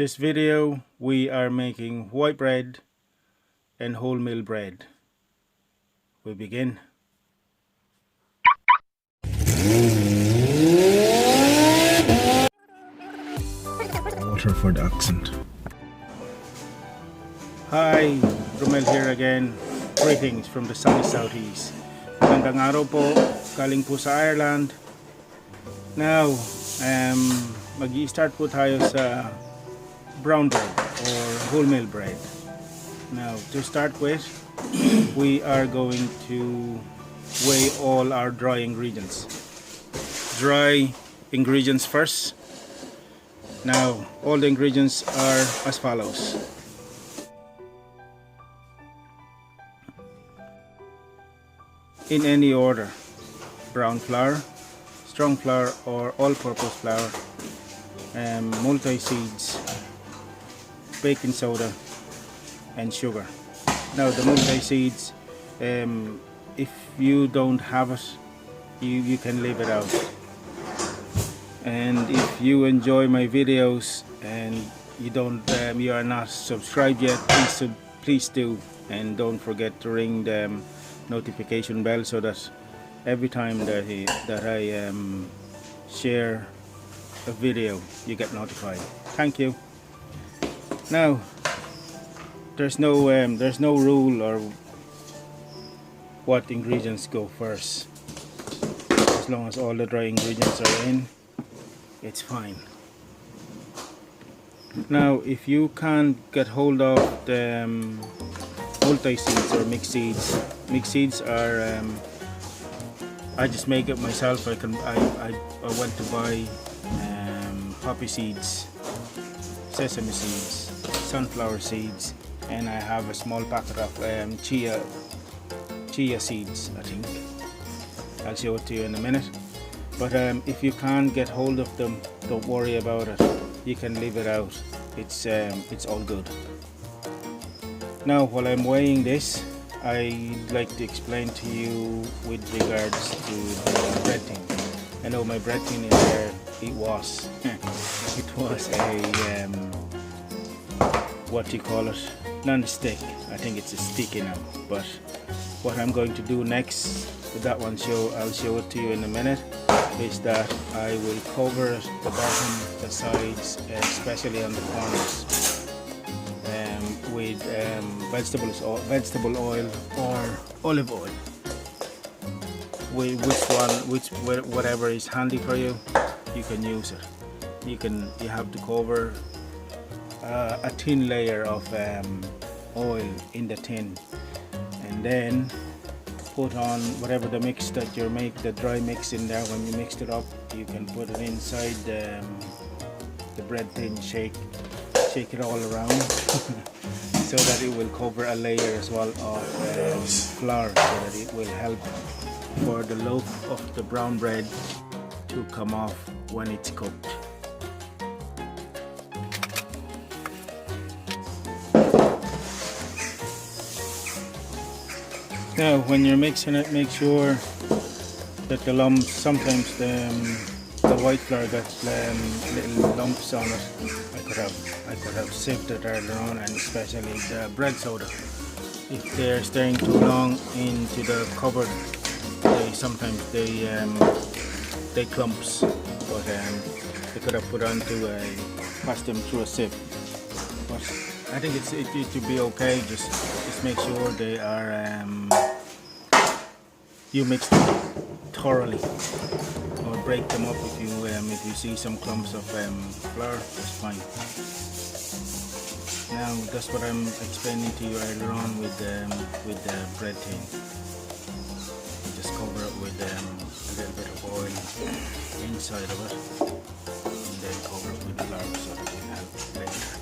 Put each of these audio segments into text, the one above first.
This video we are making white bread and wholemeal bread. We begin. Water for the accent. Hi, Romel here again. Greetings from the sunny southeast. Magandang araw po, galing po sa Ireland. Now, mag-i-start po tayo sa brown bread or wholemeal bread. Now, to start with, we are going to weigh all our dry ingredients. Dry ingredients first. Now, all the ingredients are as follows. In any order: brown flour, strong flour or all-purpose flour, multi-seeds, baking soda, and sugar. Now, the multi-seeds, if you don't have it, you can leave it out. And if you enjoy my videos and you are not subscribed yet, please do, and don't forget to ring the notification bell so that every time that I share a video, you get notified. Thank you. Now, there's no rule or what ingredients go first. As long as all the dry ingredients are in, it's fine. Now, if you can't get hold of the multi-seeds or mixed seeds are I just make it myself. I went to buy poppy seeds, sesame seeds, sunflower seeds, and I have a small packet of chia seeds, I think. I'll show it to you in a minute. But if you can't get hold of them, don't worry about it. You can leave it out. It's all good. Now, while I'm weighing this, I'd like to explain to you with regards to the bread tin. I know my bread tin is there. It was a what do you call it? Non-stick. I think it's a sticky now. But what I'm going to do next with that one, I'll show it to you in a minute, is that I will cover the bottom, the sides, especially on the corners, with vegetable oil or olive oil. Whatever is handy for you, you can use it. You have to cover a thin layer of oil in the tin, and then put on whatever the mix that you make, the dry mix in there. When you mixed it up, you can put it inside the bread tin, shake it all around so that it will cover a layer as well of flour, so that it will help for the loaf of the brown bread to come off when it's cooked. Now, when you're mixing it, make sure that the lumps, sometimes the white flour gets little lumps on it. I could have sieved it earlier on, and especially the bread soda. If they're staying too long into the cupboard, sometimes they clumps. But they could have put on to pass them through a sieve. But I think it should be okay. Just make sure they are you mix them thoroughly, or break them up if you see some clumps of flour. That's fine. Now, that's what I'm explaining to you earlier on with the bread tin. Just cover it with a little bit of oil inside of it, and then cover it with flour so that it will help later.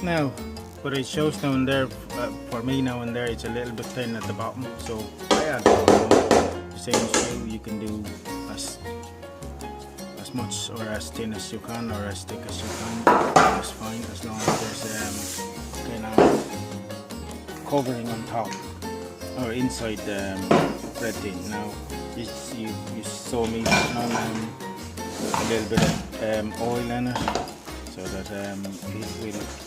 Now, what it shows down there, for me now and there, it's a little bit thin at the bottom, so I add the same as you can do as much or as thin as you can or as thick as you can. That's fine, as long as there's covering on top or inside the bread tin. Now you saw me putting on a little bit of oil in it, so that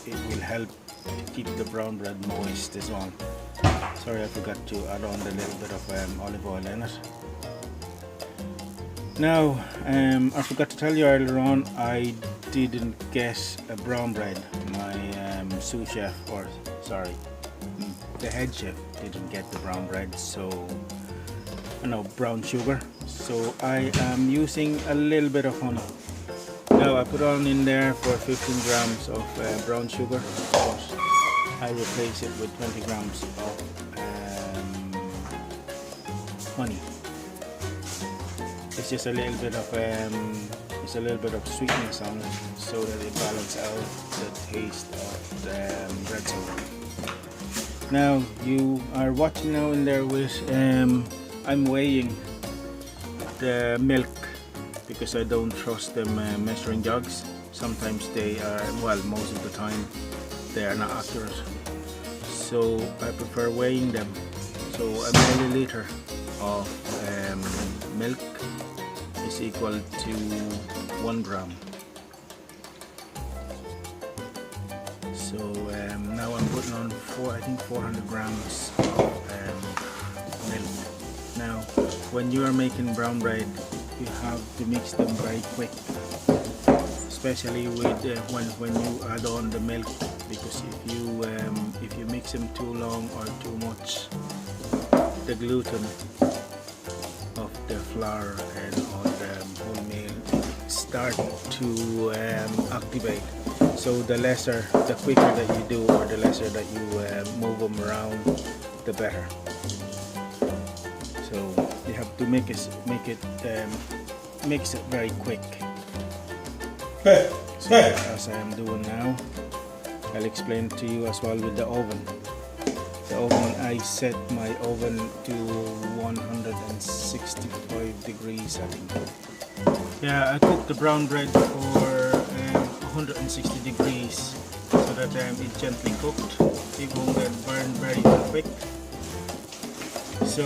it will help keep the brown bread moist as well. Sorry, I forgot to add on a little bit of olive oil in it. Now, I forgot to tell you earlier on, I didn't get a brown bread. My sous chef, or sorry, the head chef didn't get the brown bread, so brown sugar. So I am using a little bit of honey. Now I put on in there for 15 grams of brown sugar, but I replace it with 20 grams of honey. It's just a little bit of sweetness on it, so that it balances out the taste of the bread sugar. Now you are watching now in there with I'm weighing the milk, because I don't trust them measuring jugs. Sometimes they are, well, most of the time they are not accurate, so I prefer weighing them. So a milliliter of milk is equal to 1 gram. So now I'm putting on 400 grams of milk. Now when you are making brown bread, you have to mix them very quick, especially with when you add on the milk, because if you mix them too long or too much, the gluten of the flour and all the wholemeal start to activate. So the quicker that you do, or the lesser that you move them around, the better. So you have to mix it very quick. So as I am doing now, I'll explain to you as well with the oven. The oven, I set my oven to 165 degrees, I think. Yeah, I cook the brown bread for 160 degrees, so that it's gently cooked. It won't get burned very quick. So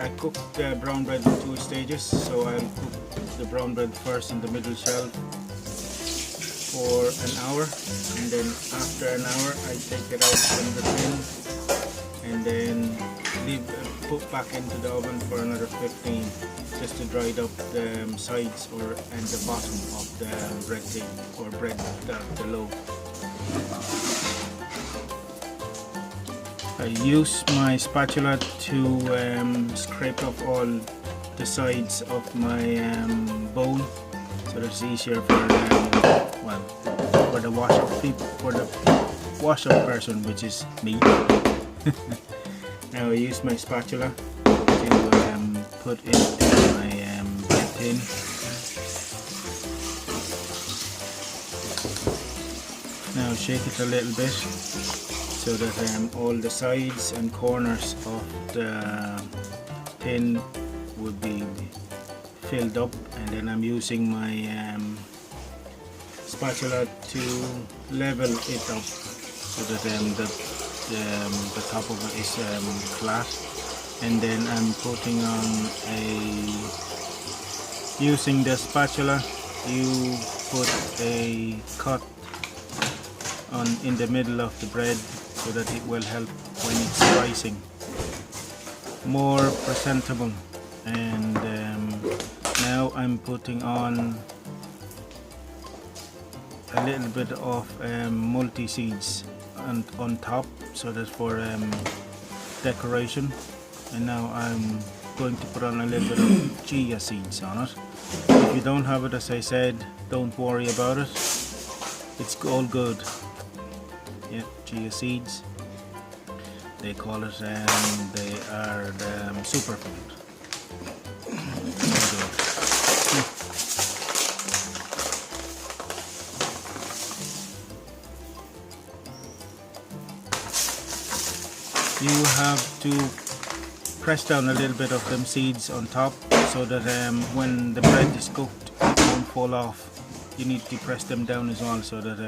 I cooked the brown bread in 2 stages. So I'll cook the brown bread first in the middle shelf for an hour, and then after an hour I take it out from the tin, and then put back into the oven for another 15, just to dry up the sides and the bottom of the bread tin, or the loaf. I use my spatula to scrape off all the sides of my bowl, so that it's easier for the wash-up person, which is me. Now I use my spatula to put it in my bread tin. Now shake it a little bit, so that all the sides and corners of the tin would be filled up, and then I'm using my spatula to level it up, so that the top of it is flat, and then I'm putting on using the spatula, you put a cut in the middle of the bread, so that it will help when it's rising, more presentable. And now I'm putting on a little bit of multi-seeds on top, so that for decoration. And now I'm going to put on a little bit of chia seeds on it. If you don't have it, as I said, don't worry about it, it's all good. Yeah, chia seeds, they call it, they are the superfood. You have to press down a little bit of them seeds on top, so that when the bread is cooked, it won't fall off. You need to press them down as well, so that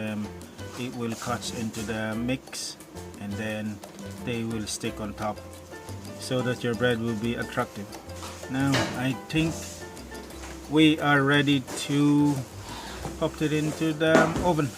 it will catch into the mix, and then they will stick on top so that your bread will be attractive. Now I think we are ready to pop it into the oven.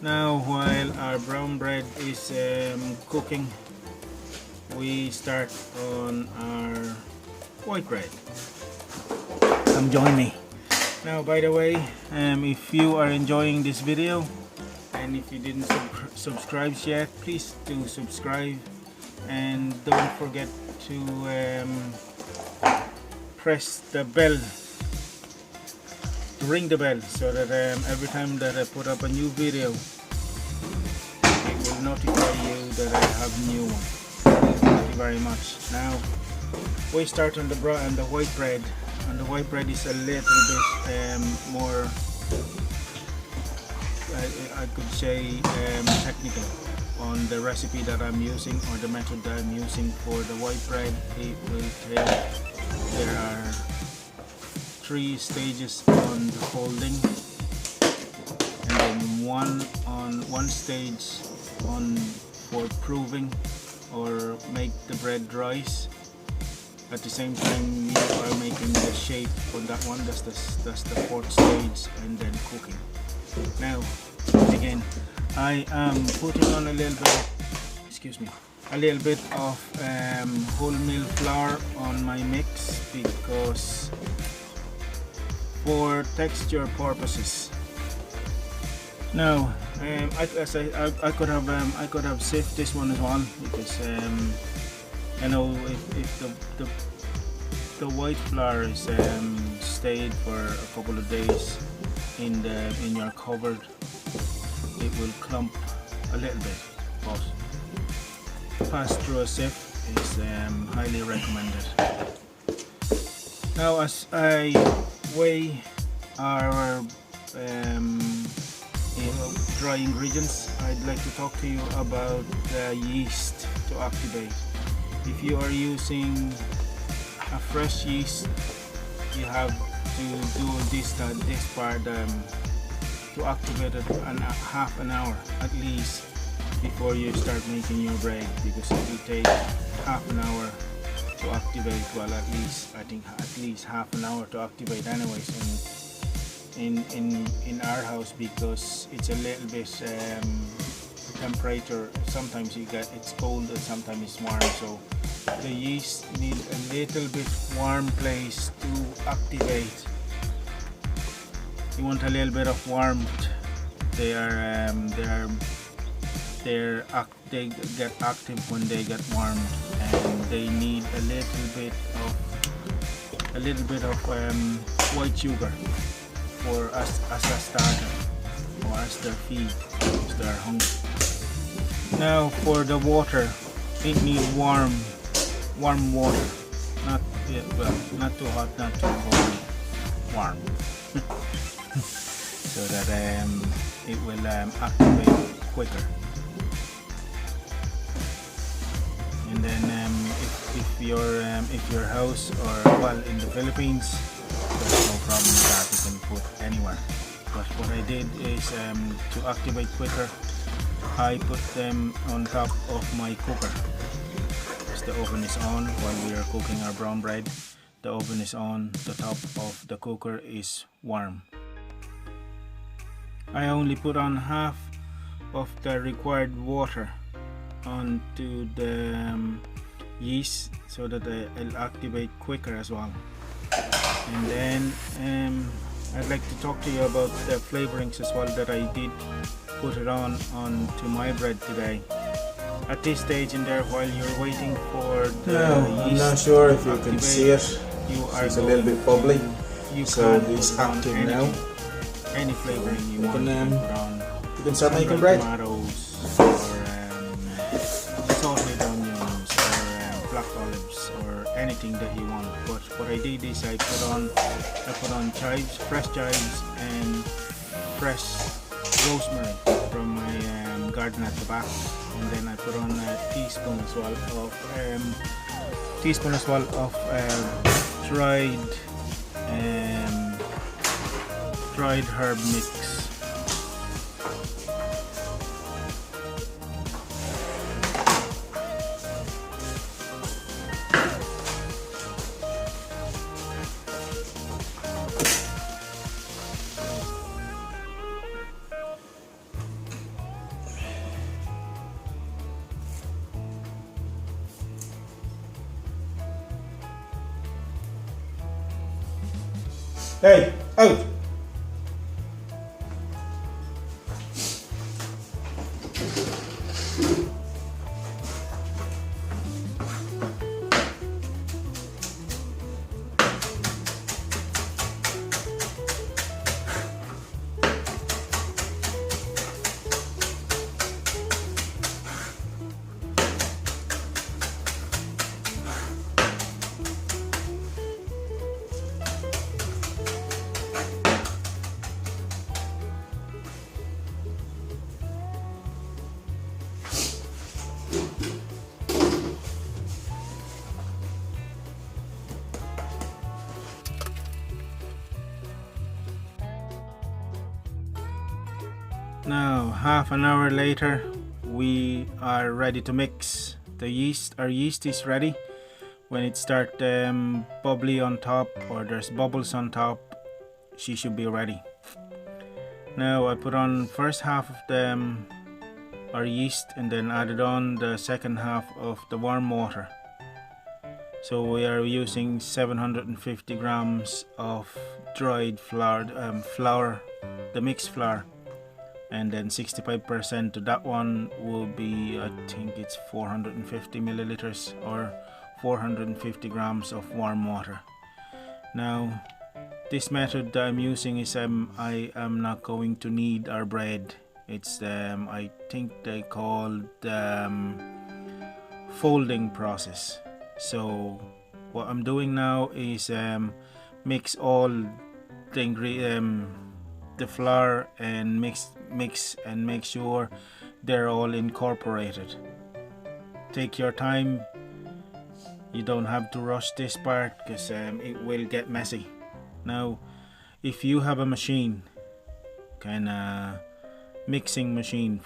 Now while our brown bread is cooking, we start on our white bread. Come join me. Now by the way, if you are enjoying this video and if you didn't subscribe yet, please do subscribe, and don't forget to press the bell, ring the bell, so that every time that I put up a new video, it will notify you that I have new one. Thank you very much. Now we start on the white bread, and the white bread is a little bit more, I could say, technical on the recipe that I'm using, or the method that I'm using for the white bread. It will take, there are 3 stages on the folding, and then one stage on for proving or make the bread rise. At the same time you are making the shape on that one. That's the 4th stage, and then cooking. Now again, I am putting on a little bit, a little bit of wholemeal flour on my mix, because for texture purposes. Now I could have sieved this one as well, because you know, if the white flour is stayed for a couple of days in your cupboard, it will clump a little bit, but pass through a sieve is highly recommended. Now as I weigh our dry ingredients, I'd like to talk to you about the yeast to activate. If you are using a fresh yeast, you have to do this part to activate it half an hour at least before you start making your bread, because it will take half an hour to activate. Well, I think at least half an hour to activate anyways in our house, because it's a little bit temperature. Sometimes it's cold and sometimes it's warm, so the yeast need a little bit warm place to activate. You want a little bit of warmth. They get active when they get warmed, and they need a little bit of white sugar for as a starter, or as their feed, as they're hungry. Now for the water, it needs warm water, not too hot, not too cold, warm, so that it will activate quicker. And then if your house, or well, in the Philippines, there's no problem with that, you can put anywhere. But what I did is to activate quicker, I put them on top of my cooker. As the oven is on while we are cooking our brown bread, the oven is on, the top of the cooker is warm. I only put on half of the required water onto the yeast, so that it'll activate quicker as well. And then I'd like to talk to you about the flavorings as well that I did put it onto my bread today. At this stage in there, while you're waiting for the yeast, I'm not sure if you can see it. It's a little bit bubbly, so it's active now. Any flavoring you want, you can start making bread. Tomatoes, or sauteed onions, or black olives, or anything that you want. But what I did is I put on chives, fresh chives, and fresh rosemary from my garden at the back, and then I put on a teaspoon as well of dried herb mix. Hey, out! Now, half an hour later, we are ready to mix. Our yeast is ready. When it starts bubbly on top, or there's bubbles on top, she should be ready. Now I put on first half of our yeast, and then added on the second half of the warm water. So we are using 750 grams of dried flour, the mixed flour. And then 65% to that one will be, I think it's 450 milliliters or 450 grams of warm water. Now, this method that I'm using is I am not going to knead our bread. It's I think they call folding process. So what I'm doing now is mix all the flour and mix and make sure they're all incorporated. Take your time. You don't have to rush this part because it will get messy. Now, if you have a machine, kind of mixing machine,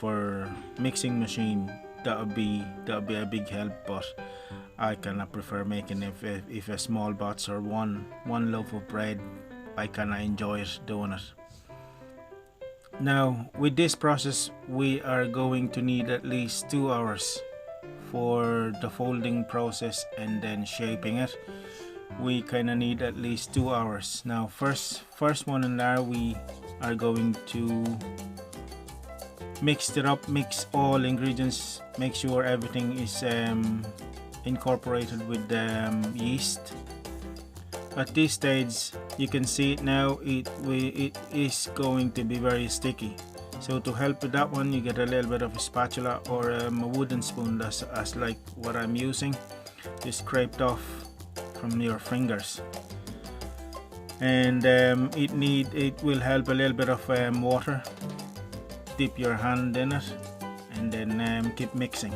that would be a big help. But I kind of prefer making if a small batch or one loaf of bread. I kind of enjoy it doing it. Now, with this process, we are going to need at least 2 hours for the folding process and then shaping it. We kind of need at least 2 hours. Now, first one in there, we are going to mix it up, mix all ingredients, make sure everything is incorporated with the yeast. At this stage, you can see it now, it is going to be very sticky. So to help with that one, you get a little bit of a spatula or a wooden spoon, that's as like what I'm using, just scraped off from your fingers. And it will help a little bit of water. Dip your hand in it and then keep mixing.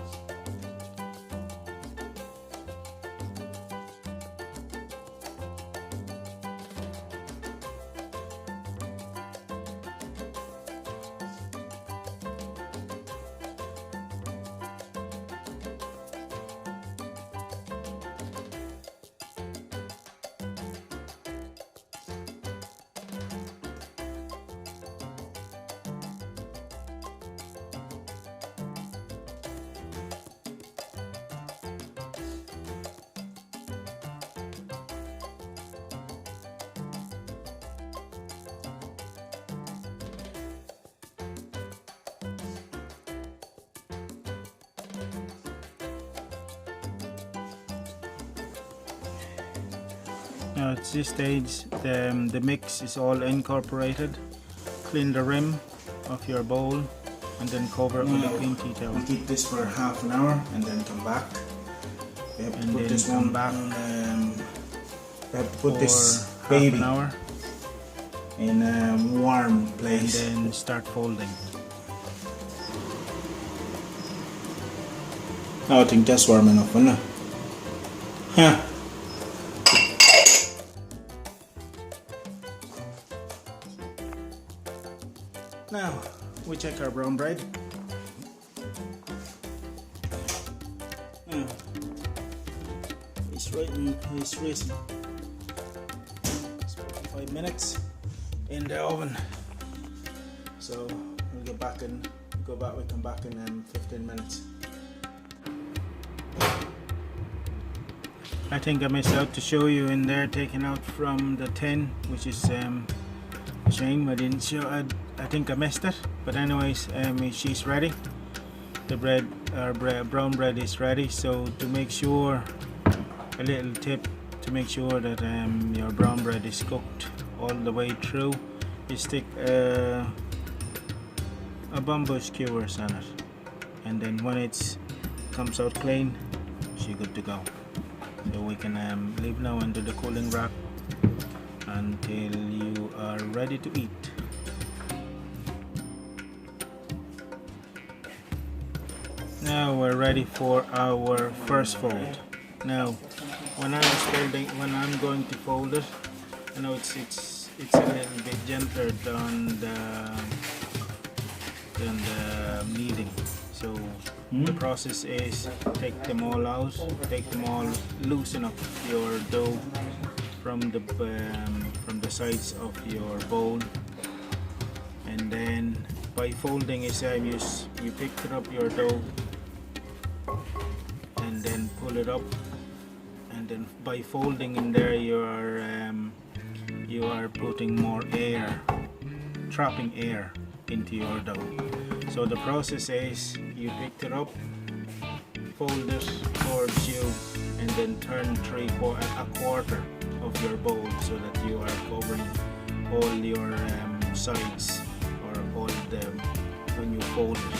Now at this stage, the mix is all incorporated. Clean the rim of your bowl and then cover it with a clean tea towel. We'll keep this for half an hour and then come back. And then come back We have to put this for baby half an hour in a warm and place. then start folding. I think that's warm enough, isn't it? Huh. Now we check our brown bread. It's risen. It's 45 minutes in the oven. So we'll get back and we come back in 15 minutes. I think I missed out to show you in there, taking out from the tin, which is a shame I didn't show. I think I missed it, but anyways, she's ready. The bread, our brown bread is ready. So to make sure, a little tip to make sure that your brown bread is cooked all the way through, you stick a bamboo skewers on it, and then when it comes out clean, she's good to go. So we can leave now under the cooling rack until you are ready to eat. Now we're ready for our first fold. Now when I'm going to fold it, I know it's a little bit gentler than the kneading. So the process is take them all out, loosen up your dough from the sides of your bowl, and then by folding is you pick up your dough and then pull it up, and then by folding in there you are putting more air, trapping air into your dough. So the process is you pick it up, fold it towards you, and then turn a quarter of your bowl so that you are covering all your sides, or all when you fold it.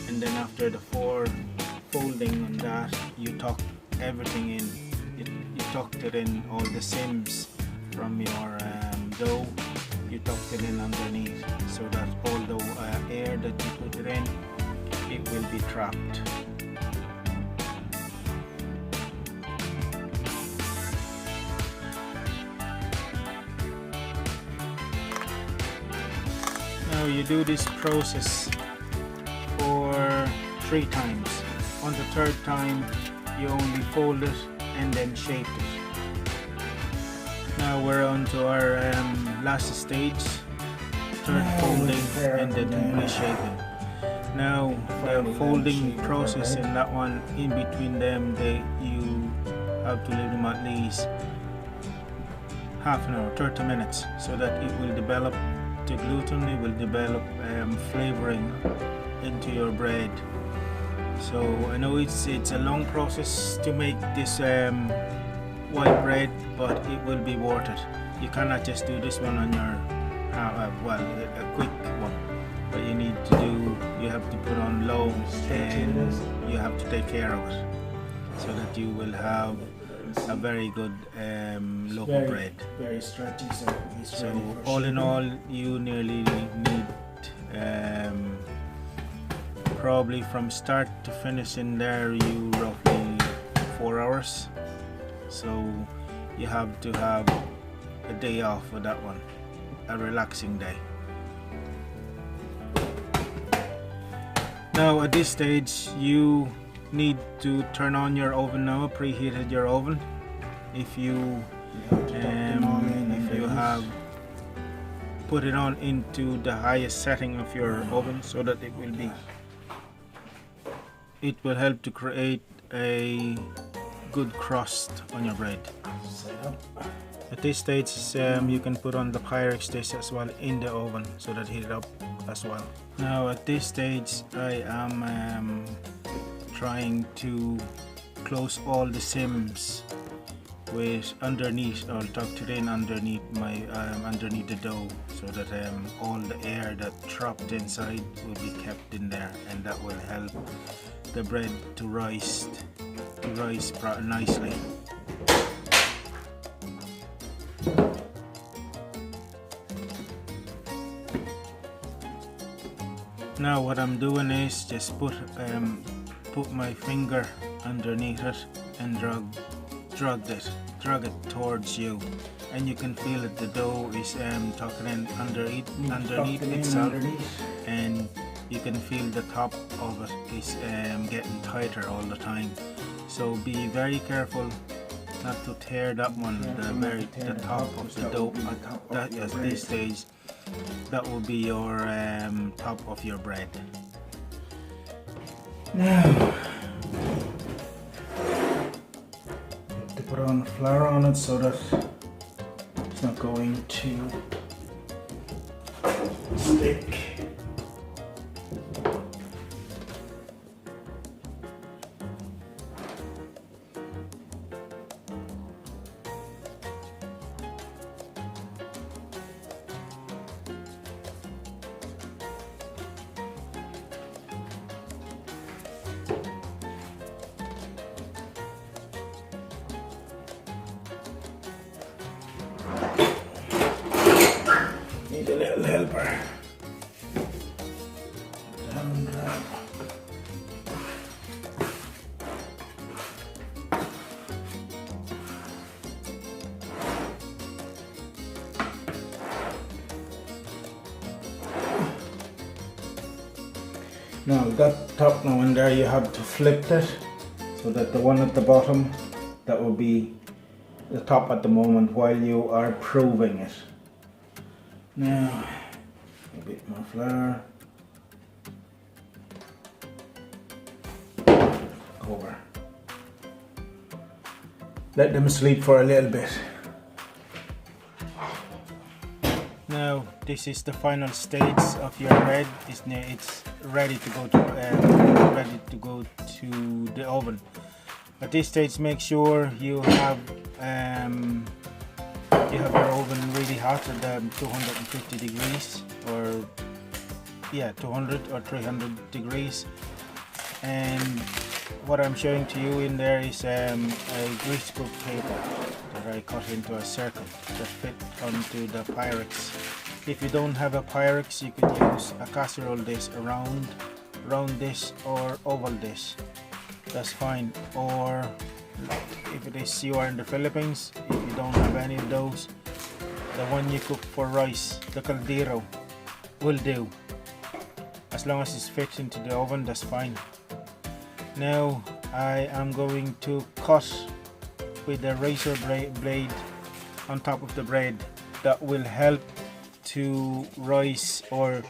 And then after the folding on that, you tuck everything in. You tucked it in, all the seams from your dough, you tucked it in underneath, so that all the air that you put it in, it will be trapped. Now you do this process for 3 times. On the 3rd time, you only fold it and then shape it. Now we're on to our last stage, 3rd folding and then reshaping. Now the folding process in that one, in between them, you have to leave them at least half an hour, 30 minutes, so that it will develop the gluten, it will develop flavoring into your bread. So I know it's a long process to make this white bread, but it will be worth it. You cannot just do this one on your a quick one, but you have to put on low, and you have to take care of it so that you will have a very good local bread. Very stretchy, so all in all, you nearly need probably from start to finish in there, you roughly 4 hours. So you have to have a day off for that one, a relaxing day. Now at this stage, you need to turn on your oven now, preheated your oven. If you have put it on into the highest setting of your oven, so that it will help to create a good crust on your bread. At this stage, you can put on the Pyrex dish as well in the oven, so that heat it up as well. Now at this stage, I am trying to close all the seams with underneath, or tucked it in underneath underneath the dough, so that all the air that trapped inside will be kept in there, and that will help the bread to rise nicely. Now what I'm doing is just put my finger underneath it and drag it towards you, and you can feel that the dough is tucking in underneath itself, and you can feel the top of it is getting tighter all the time. So be very careful not to tear that one, the top of the dough at this stage. That will be your top of your bread. Now, to put on flour on it so that it's not going to stick. Need a little helper. Down, down. Now that top now and there, you have to flip it so that the one at the bottom, that will be the top at the moment while you are proving it. Now, a bit more flour. Over. Let them sleep for a little bit. Now, this is the final stage of your bread. It's ready to go to the oven. At this stage, make sure you have your oven really hot at 250 degrees, or 200 or 300 degrees. And what I'm showing to you in there is a grease cook paper that I cut into a circle that fit onto the Pyrex. If you don't have a Pyrex, you could use a casserole dish, a round dish or oval dish. That's fine. Or if it is you are in the Philippines, if you don't have any of those, the one you cook for rice, the caldero, will do. As long as it's fit into the oven, that's fine. Now I am going to cut with a razor blade on top of the bread. That will help to rise or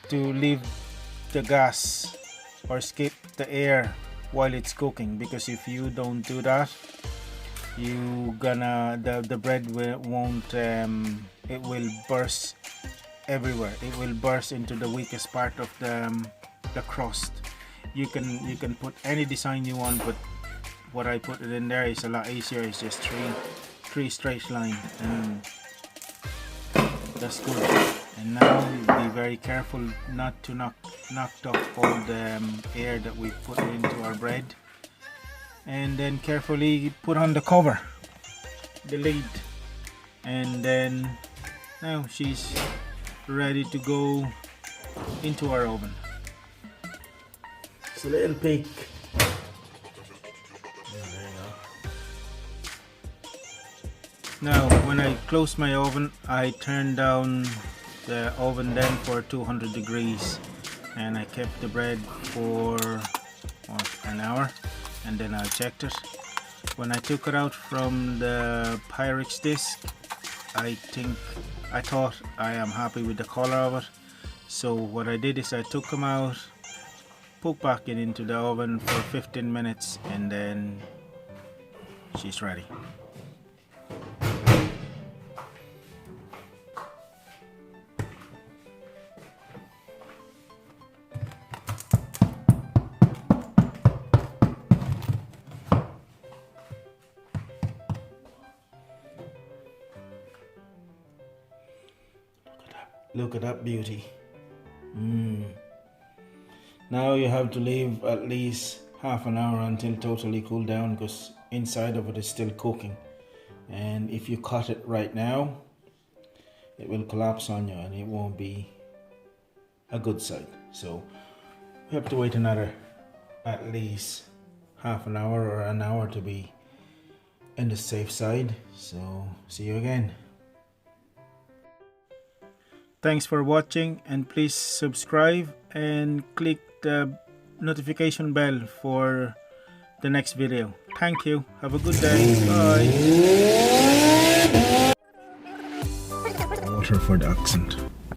to leave the gas or skip the air while it's cooking, because if you don't do that, the bread won't it will burst everywhere. It will burst into the weakest part of the crust. You can put any design you want, but what I put it in there is a lot easier. It's just three straight line, and that's good. And now be very careful not to knock off all the air that we put into our bread, and then carefully put on the cover, the lid, and then now she's ready to go into our oven. It's a little peek. Now when I close my oven, I turn down the oven then for 200 degrees, and I kept the bread for an hour, and then I checked it. When I took it out from the Pyrex disc, I thought I am happy with the color of it. So what I did is I took them out, put back into the oven for 15 minutes, and then she's ready. Look at that beauty. Now you have to leave at least half an hour until totally cool down, because inside of it is still cooking. And if you cut it right now, it will collapse on you and it won't be a good side. So we have to wait another at least half an hour or an hour to be in the safe side. So see you again. Thanks for watching, and please subscribe and click the notification bell for the next video. Thank you. Have a good day. Bye. Water for the accent.